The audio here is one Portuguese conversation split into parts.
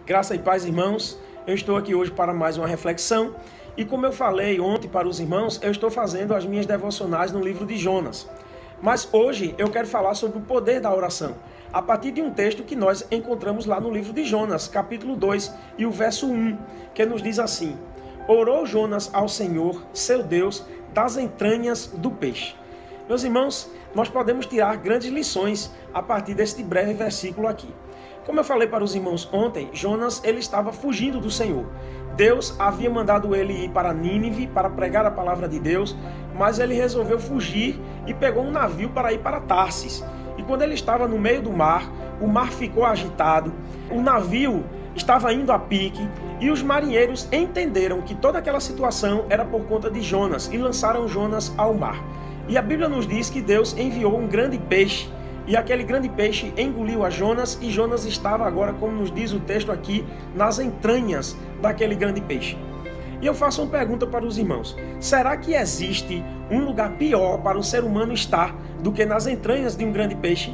Graça e paz, irmãos. Eu estou aqui hoje para mais uma reflexão e, como eu falei ontem para os irmãos, eu estou fazendo as minhas devocionais no livro de Jonas. Mas hoje eu quero falar sobre o poder da oração, a partir de um texto que nós encontramos lá no livro de Jonas, capítulo 2 e o verso 1, que nos diz assim: Orou Jonas ao Senhor, seu Deus, das entranhas do peixe. Meus irmãos, nós podemos tirar grandes lições a partir deste breve versículo aqui. Como eu falei para os irmãos ontem, Jonas ele estava fugindo do Senhor. Deus havia mandado ele ir para Nínive para pregar a palavra de Deus, mas ele resolveu fugir e pegou um navio para ir para Tarsis. E quando ele estava no meio do mar, o mar ficou agitado, o navio estava indo a pique e os marinheiros entenderam que toda aquela situação era por conta de Jonas e lançaram Jonas ao mar. E a Bíblia nos diz que Deus enviou um grande peixe e aquele grande peixe engoliu a Jonas e Jonas estava agora, como nos diz o texto aqui, nas entranhas daquele grande peixe. E eu faço uma pergunta para os irmãos: será que existe um lugar pior para o ser humano estar do que nas entranhas de um grande peixe?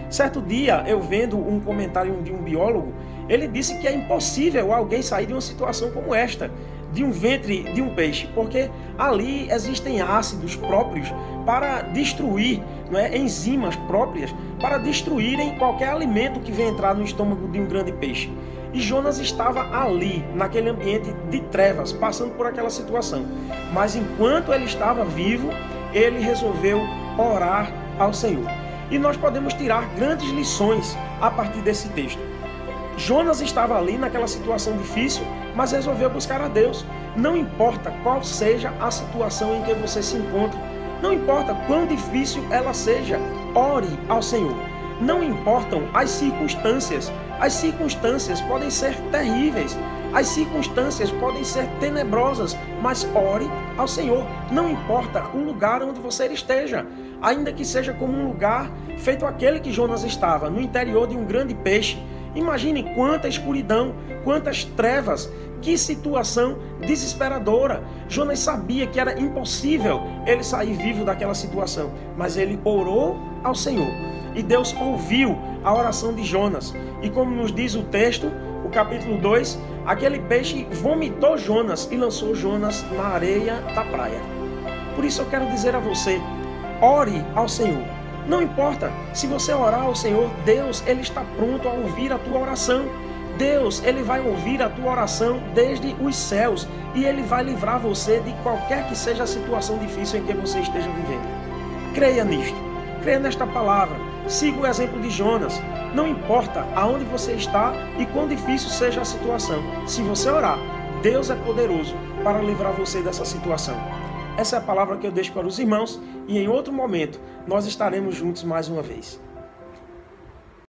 Certo dia, eu vendo um comentário de um biólogo, ele disse que é impossível alguém sair de uma situação como esta, de um ventre de um peixe, porque ali existem ácidos próprios para destruir, enzimas próprias para destruírem qualquer alimento que venha entrar no estômago de um grande peixe. E Jonas estava ali, naquele ambiente de trevas, passando por aquela situação. Mas enquanto ele estava vivo, ele resolveu orar ao Senhor. E nós podemos tirar grandes lições a partir desse texto. Jonas estava ali naquela situação difícil, mas resolveu buscar a Deus. Não importa qual seja a situação em que você se encontra, não importa quão difícil ela seja, ore ao Senhor. Não importam as circunstâncias podem ser terríveis, as circunstâncias podem ser tenebrosas, mas ore ao Senhor. Não importa o lugar onde você esteja, ainda que seja como um lugar feito aquele que Jonas estava, no interior de um grande peixe. Imagine quanta escuridão, quantas trevas, que situação desesperadora. Jonas sabia que era impossível ele sair vivo daquela situação, mas ele orou ao Senhor. E Deus ouviu a oração de Jonas. E como nos diz o texto, o capítulo 2, aquele peixe vomitou Jonas e lançou Jonas na areia da praia. Por isso eu quero dizer a você, ore ao Senhor. Não importa, se você orar ao Senhor, Deus ele está pronto a ouvir a tua oração. Deus ele vai ouvir a tua oração desde os céus e ele vai livrar você de qualquer que seja a situação difícil em que você esteja vivendo. Creia nisto, creia nesta palavra, siga o exemplo de Jonas. Não importa aonde você está e quão difícil seja a situação, se você orar, Deus é poderoso para livrar você dessa situação. Essa é a palavra que eu deixo para os irmãos e em outro momento nós estaremos juntos mais uma vez.